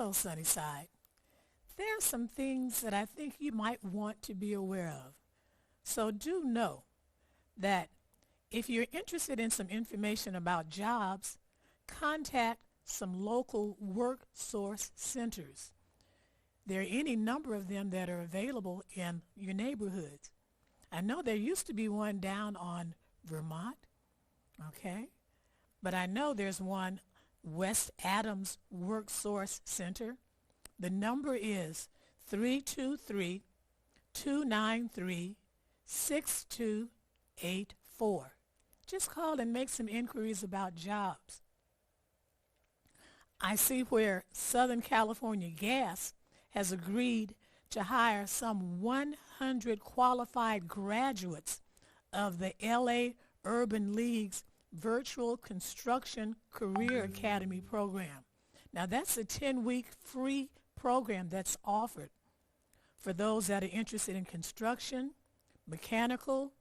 know, Sunnyside, there are some things that I think you might want to be aware of. So do know that if you're interested in some information about jobs, contact some local work source centers. There are any number of them that are available in your neighborhoods. I know there used to be one down on Vermont, okay? But I know there's one West Adams Work Source Center. The number is 323-293-6284. Just call and make some inquiries about jobs. I see where Southern California Gas has agreed to hire some 100 qualified graduates of the LA Urban League's Virtual Construction Career Academy program. Now that's a 10-week free program that's offered for those that are interested in construction, mechanical,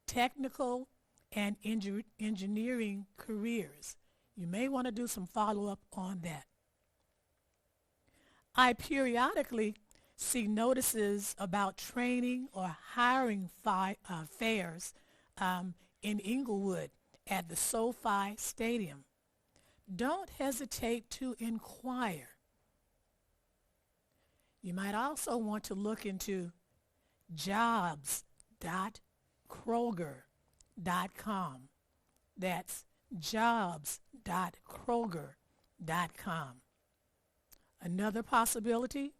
technical, and engineering careers. You may want to do some follow-up on that. I periodically see notices about training or hiring fairs in Inglewood at the SoFi Stadium. Don't hesitate to inquire. You might also want to look into jobs.kroger.com. That's jobs.kroger.com. Another possibility,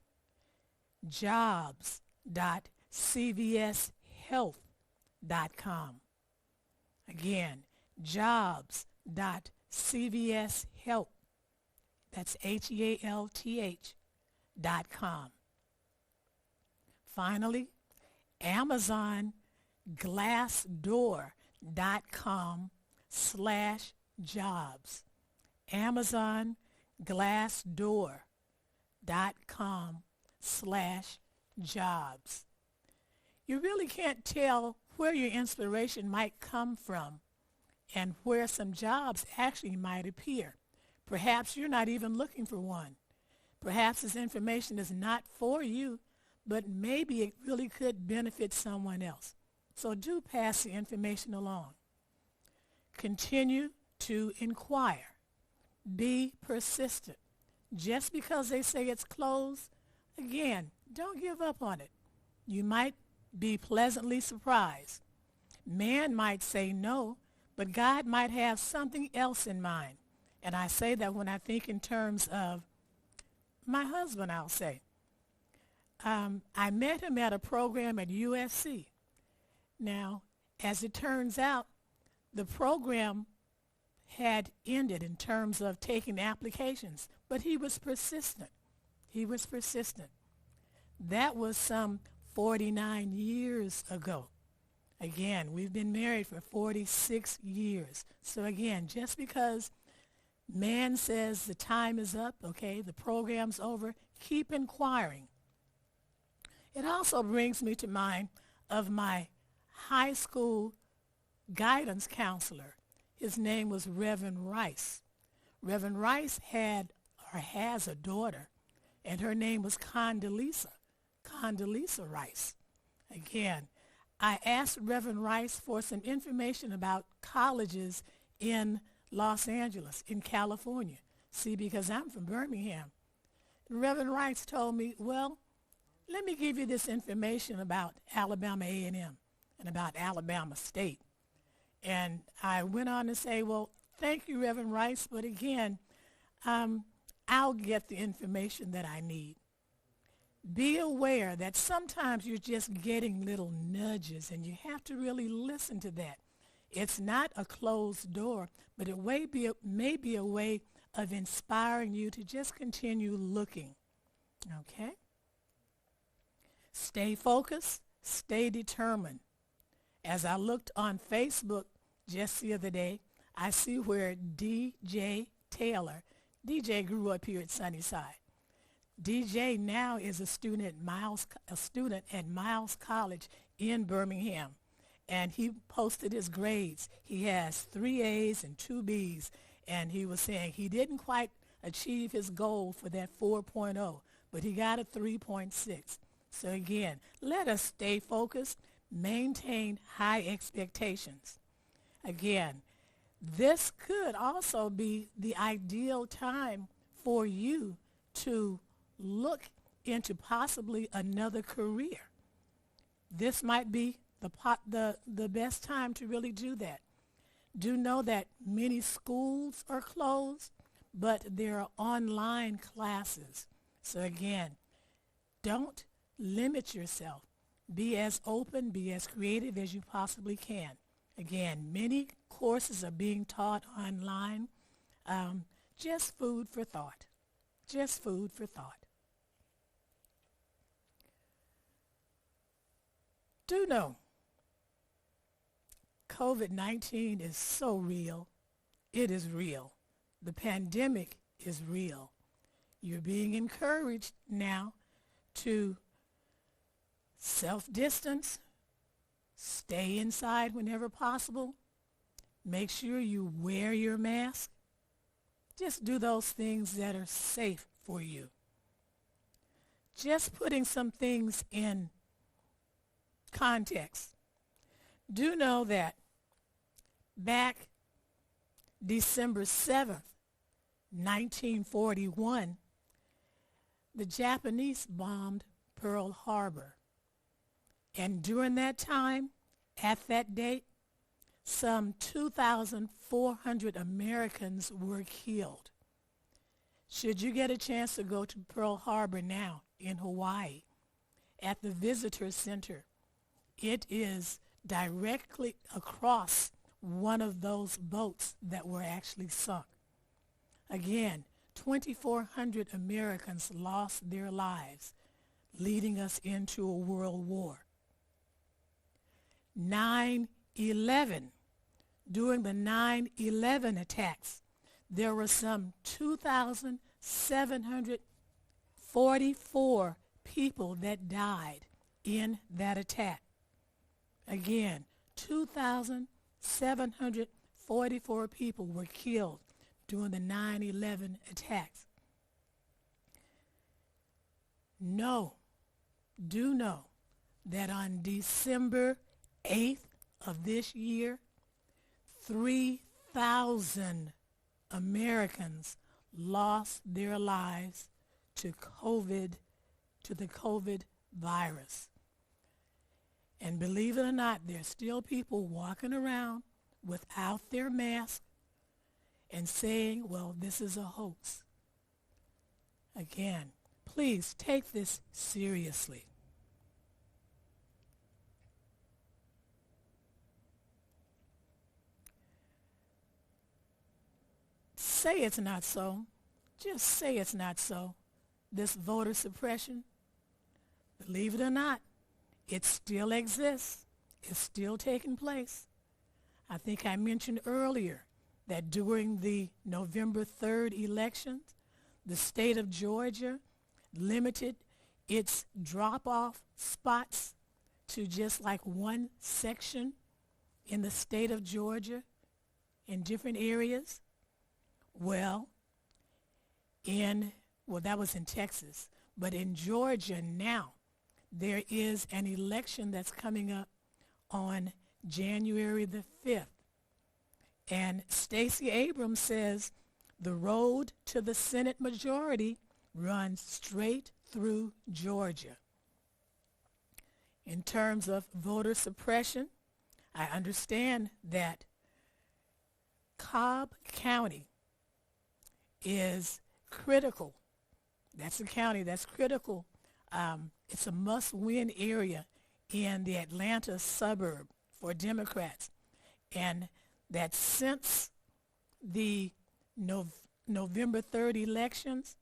jobs.cvshealth.com. Again, jobs.cvshealth, that's HEALTH.com. Finally, Amazon Glassdoor.com/jobs. Amazon Glassdoor.com/jobs. You really can't tell where your inspiration might come from and where some jobs actually might appear. Perhaps you're not even looking for one. Perhaps this information is not for you, but maybe it really could benefit someone else. So do pass the information along. Continue to inquire. Be persistent. Just because they say it's closed, again, don't give up on it. You might be pleasantly surprised. Man might say no, but God might have something else in mind. And I say that when I think in terms of my husband, I'll say. I met him at a program at USC. Now, as it turns out, the program had ended in terms of taking applications, but he was persistent. He was persistent. That was some 49 years ago. Again, we've been married for 46 years. So again, just because man says the time is up, okay, the program's over, keep inquiring. It also brings me to mind of my high school guidance counselor. His name was Reverend Rice. Reverend Rice had or has a daughter, and her name was Condoleezza Rice. Again, I asked Reverend Rice for some information about colleges in Los Angeles, in California. See, because I'm from Birmingham. And Reverend Rice told me, well, let me give you this information about Alabama A&M and about Alabama State. And I went on to say, well, thank you, Reverend Rice, but again, I'll get the information that I need. Be aware that sometimes you're just getting little nudges, and you have to really listen to that. It's not a closed door, but it may be a way of inspiring you to just continue looking. Okay? Stay focused, stay determined. As I looked on Facebook just the other day, I see where DJ Taylor, DJ grew up here at Sunnyside. DJ now is a student at Miles College in Birmingham, and he posted his grades. He has 3 A's and 2 B's, and he was saying he didn't quite achieve his goal for that 4.0, but he got a 3.6. So again, let us stay focused, maintain high expectations. Again, this could also be the ideal time for you to look into possibly another career. This might be the best time to really do that. Do know that many schools are closed, but there are online classes. So again, don't limit yourself. Be as open, be as creative as you possibly can. Again, many courses are being taught online. Just food for thought. Just food for thought. Do know COVID-19 is so real. It is real. The pandemic is real. You're being encouraged now to self-distance, stay inside whenever possible, make sure you wear your mask. Just do those things that are safe for you. Just putting some things in context. Do know that back December 7th, 1941, the Japanese bombed Pearl Harbor. And during that time, at that date, some 2,400 Americans were killed. Should you get a chance to go to Pearl Harbor now in Hawaii, at the Visitor Center, it is directly across one of those boats that were actually sunk. Again, 2,400 Americans lost their lives, leading us into a world war. 9/11. During the 9/11 attacks, there were some 2,744 people that died in that attack. Again, 2,744 people were killed during the 9/11 attacks. Do know that on December 8th of this year, 3,000 Americans lost their lives to the COVID virus. And believe it or not, there's still people walking around without their mask and saying, well, this is a hoax. Again, please take this seriously. Say it's not so. Just say it's not so. This voter suppression, believe it or not, it still exists. It's still taking place. I think I mentioned earlier that during the November 3rd elections, the state of Georgia limited its drop-off spots to just like one section in the state of Georgia in different areas. Well, that was in Texas, but in Georgia now, there is an election that's coming up on January the 5th. And Stacey Abrams says the road to the Senate majority runs straight through Georgia. In terms of voter suppression, I understand that Cobb County is critical. That's a county that's critical. It's a must-win area in the Atlanta suburb for Democrats. And that since the November 3rd elections,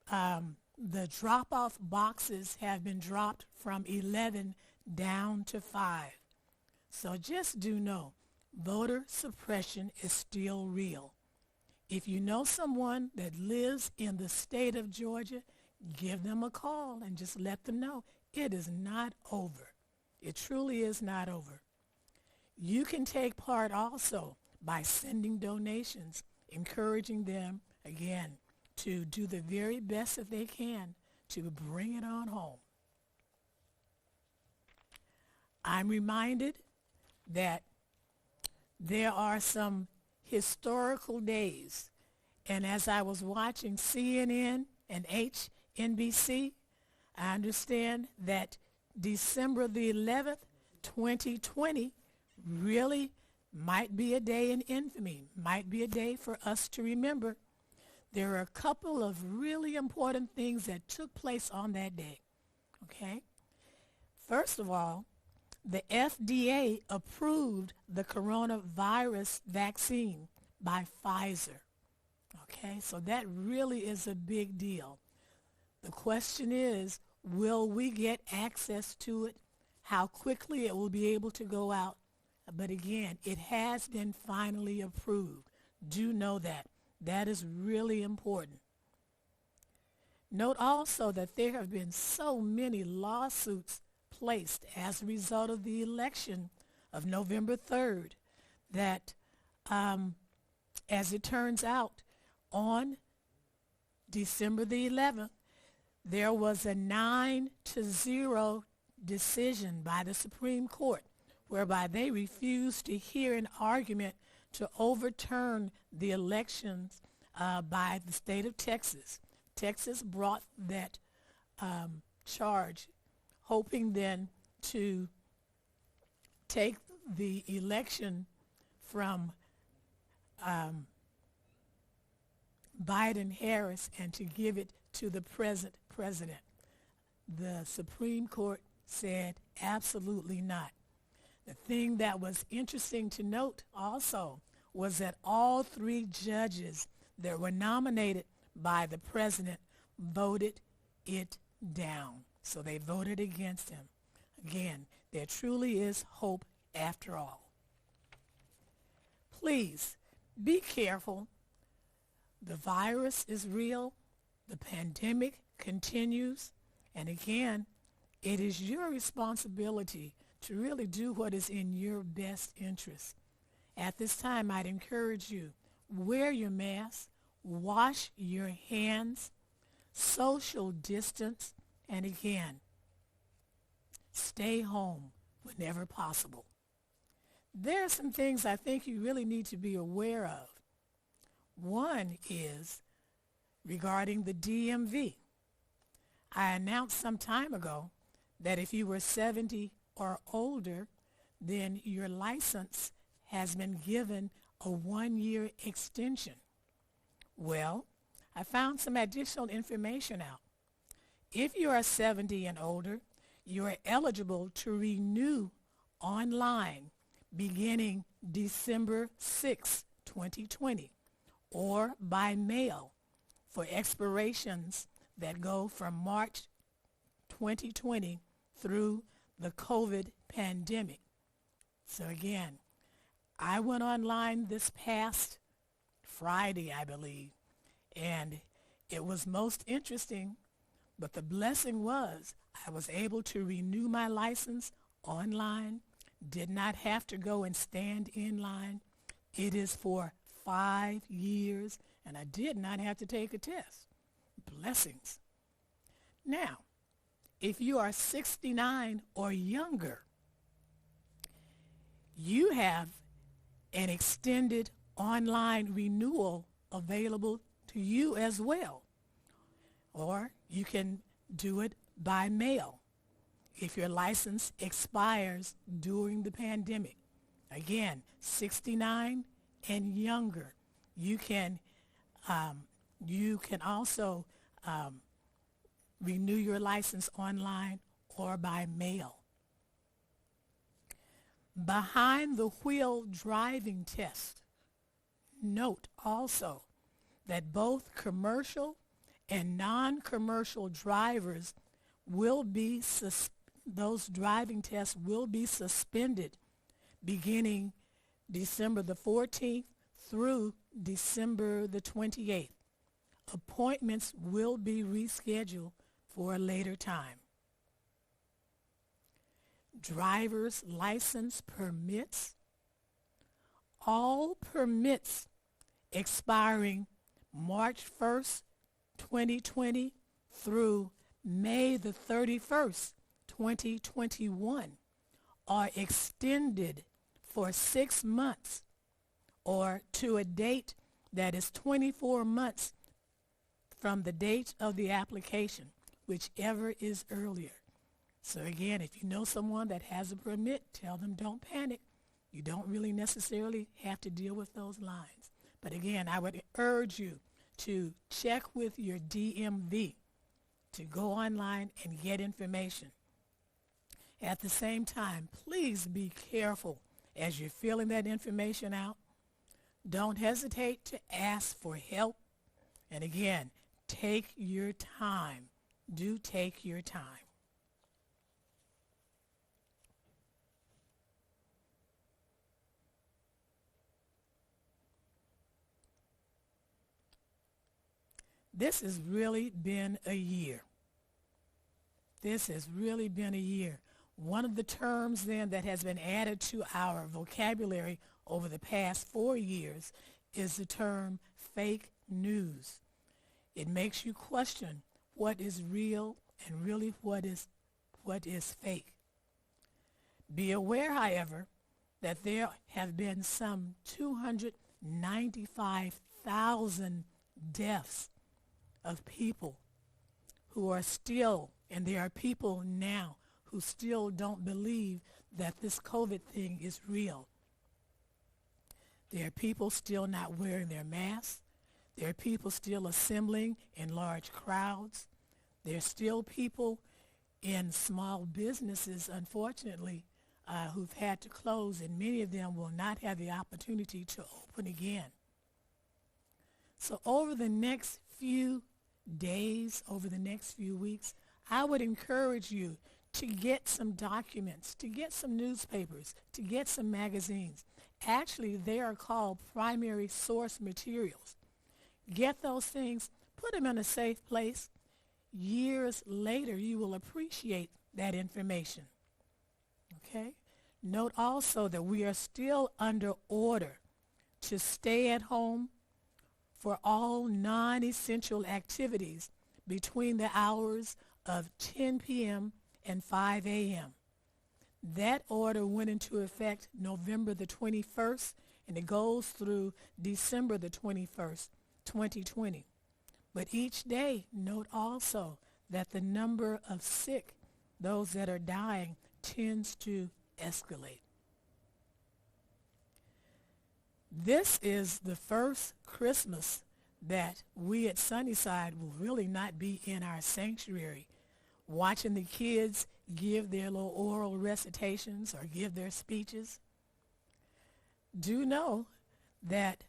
the drop-off boxes have been dropped from 11 down to 5. So just do know, voter suppression is still real. If you know someone that lives in the state of Georgia, give them a call and just let them know it is not over. It truly is not over. You can take part also by sending donations encouraging them, again, to do the very best that they can to bring it on home. I'm reminded that there are some historical days, and as I was watching CNN and HNBC, I understand that December the 11th, 2020 really might be a day in infamy, might be a day for us to remember. There are a couple of really important things that took place on that day, okay? First of all, the FDA approved the coronavirus vaccine by Pfizer, okay? So that really is a big deal. The question is, will we get access to it? How quickly it will be able to go out? But again, it has been finally approved. Do know that. That is really important. Note also that there have been so many lawsuits placed as a result of the election of November 3rd that, as it turns out, on December the 11th, there was a 9-0 decision by the Supreme Court whereby they refused to hear an argument to overturn the elections by the state of Texas. Texas brought that charge, hoping then to take the election from Biden-Harris and to give it to the present president. The Supreme Court said absolutely not. The thing that was interesting to note also was that all three judges that were nominated by the president voted it down. So they voted against him. Again, there truly is hope after all. Please be careful. The virus is real. The pandemic continues. And again, it is your responsibility to really do what is in your best interest. At this time, I'd encourage you, wear your mask, wash your hands, social distance, and again, stay home whenever possible. There are some things I think you really need to be aware of. One is regarding the DMV. I announced some time ago that if you were 70 or older, then your license has been given a 1-year extension. Well, I found some additional information out. If you are 70 and older, you are eligible to renew online beginning December 6, 2020, or by mail for expirations that go from March 2020 through the COVID pandemic. So again, I went online this past Friday, I believe, and it was most interesting, but the blessing was I was able to renew my license online, did not have to go and stand in line. It is for 5 years, and I did not have to take a test. Blessings. Now, if you are 69 or younger, you have an extended online renewal available to you as well. Or you can do it by mail if your license expires during the pandemic. Again, 69 and younger, you can also renew your license online or by mail. Behind the wheel driving test, note also that both commercial and non-commercial drivers will be those driving tests will be suspended beginning December the 14th through December the 28th. Appointments will be rescheduled for a later time. Driver's license permits. All permits expiring March 1st, 2020 through May the 31st, 2021, are extended for 6 months or to a date that is 24 months from the date of the application, whichever is earlier. So again, if you know someone that has a permit, tell them don't panic. You don't really necessarily have to deal with those lines. But again, I would urge you to check with your DMV, to go online and get information. At the same time, please be careful as you're filling that information out. Don't hesitate to ask for help. And again, take your time. Do take your time. This has really been a year. This has really been a year. One of the terms then that has been added to our vocabulary over the past 4 years is the term fake news. It makes you question what is real and really what is fake. Be aware, however, that there have been some 295,000 deaths of people who are still, and there are people now who still don't believe that this COVID thing is real. There are people still not wearing their masks. There are people still assembling in large crowds. There are still people in small businesses, unfortunately, who've had to close, and many of them will not have the opportunity to open again. So over the next few days, over the next few weeks, I would encourage you to get some documents, to get some newspapers, to get some magazines. Actually, they are called primary source materials. Get those things, put them in a safe place. Years later, you will appreciate that information. Okay? Note also that we are still under order to stay at home for all non-essential activities between the hours of 10 p.m. and 5 a.m. That order went into effect November the 21st, and it goes through December the 21st, 2020. But each day, note also that the number of sick, those that are dying, tends to escalate. This is the first Christmas that we at Sunnyside will really not be in our sanctuary, watching the kids give their little oral recitations or give their speeches. Do know that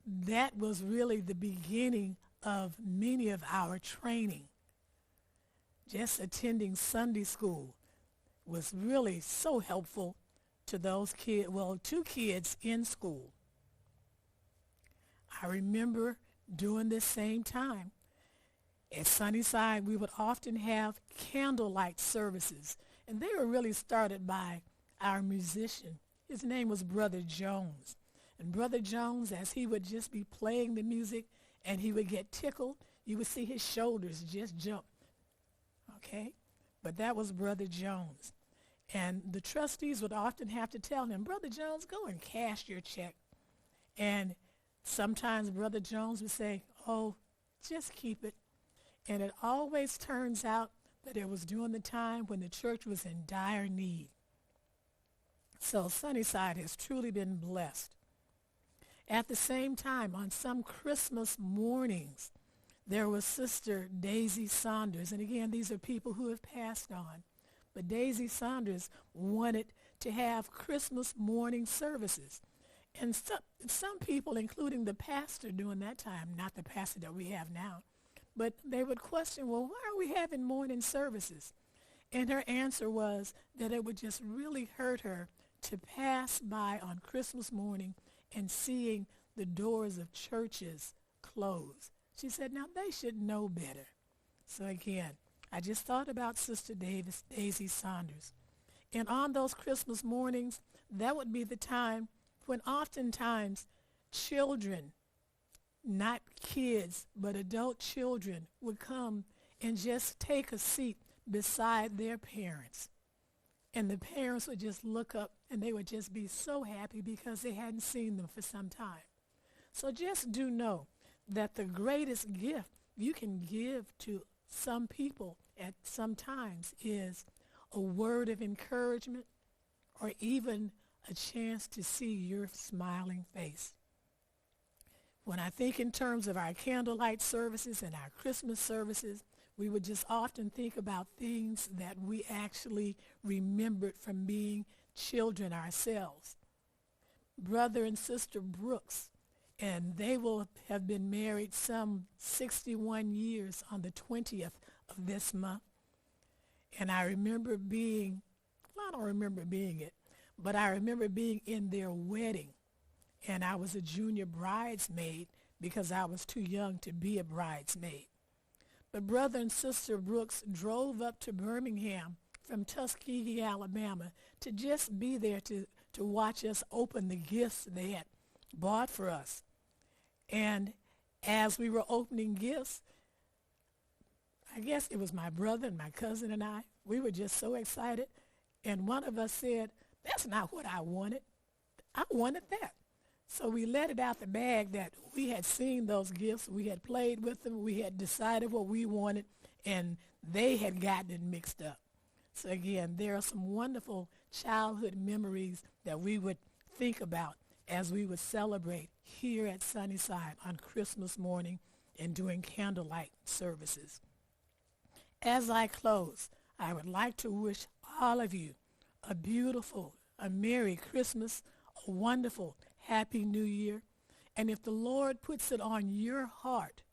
that was really the beginning of many of our training. Just attending Sunday school was really so helpful to those kids, well, to kids in school. I remember during this same time, at Sunnyside, we would often have candlelight services, and they were really started by our musician. His name was Brother Jones. And Brother Jones, as he would just be playing the music and he would get tickled, you would see his shoulders just jump. Okay? But that was Brother Jones. And the trustees would often have to tell him, Brother Jones, go and cash your check. And sometimes Brother Jones would say, oh, just keep it. And it always turns out that it was during the time when the church was in dire need. So Sunnyside has truly been blessed. At the same time, on some Christmas mornings, there was Sister Daisy Saunders. And again, these are people who have passed on. But Daisy Saunders wanted to have Christmas morning services. And some people, including the pastor during that time, not the pastor that we have now, but they would question, well, why are we having morning services? And her answer was that it would just really hurt her to pass by on Christmas morning and seeing the doors of churches closed. She said, now they should know better. So again, I just thought about Sister Daisy Saunders. And on those Christmas mornings, that would be the time when oftentimes children, not kids, but adult children, would come and just take a seat beside their parents. And the parents would just look up and they would just be so happy because they hadn't seen them for some time. So just do know that the greatest gift you can give to some people at some times is a word of encouragement or even a chance to see your smiling face. When I think in terms of our candlelight services and our Christmas services, we would just often think about things that we actually remembered from being children ourselves. Brother and Sister Brooks, and they will have been married some 61 years on the 20th of this month. And I remember being, well, I don't remember being it, but I remember being in their wedding. And I was a junior bridesmaid because I was too young to be a bridesmaid. But Brother and Sister Brooks drove up to Birmingham from Tuskegee, Alabama, to just be there to watch us open the gifts they had bought for us. And as we were opening gifts, I guess it was my brother and my cousin and I, we were just so excited. And one of us said, "That's not what I wanted. I wanted that." So we let it out the bag that we had seen those gifts, we had played with them, we had decided what we wanted, and they had gotten it mixed up. So again, there are some wonderful childhood memories that we would think about as we would celebrate here at Sunnyside on Christmas morning and during candlelight services. As I close, I would like to wish all of you a beautiful, a Merry Christmas, a wonderful, Happy New Year. And if the Lord puts it on your heart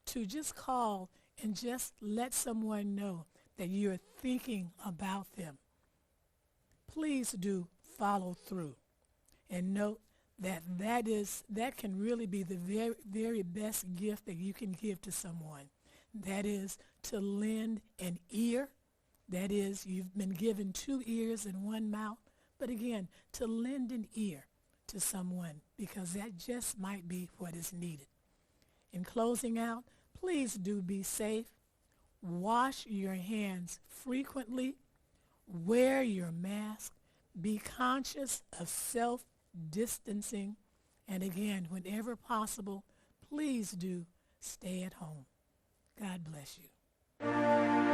to just call and just let someone know that you're thinking about them, please do follow through. And note that that can really be the very, very best gift that you can give to someone. That is to lend an ear. That is, you've been given 2 ears and 1 mouth. But again, to lend an ear to someone, because that just might be what is needed. In closing out, please do be safe. Wash your hands frequently. Wear your mask. Be conscious of self-distancing. And again, whenever possible, please do stay at home. God bless you.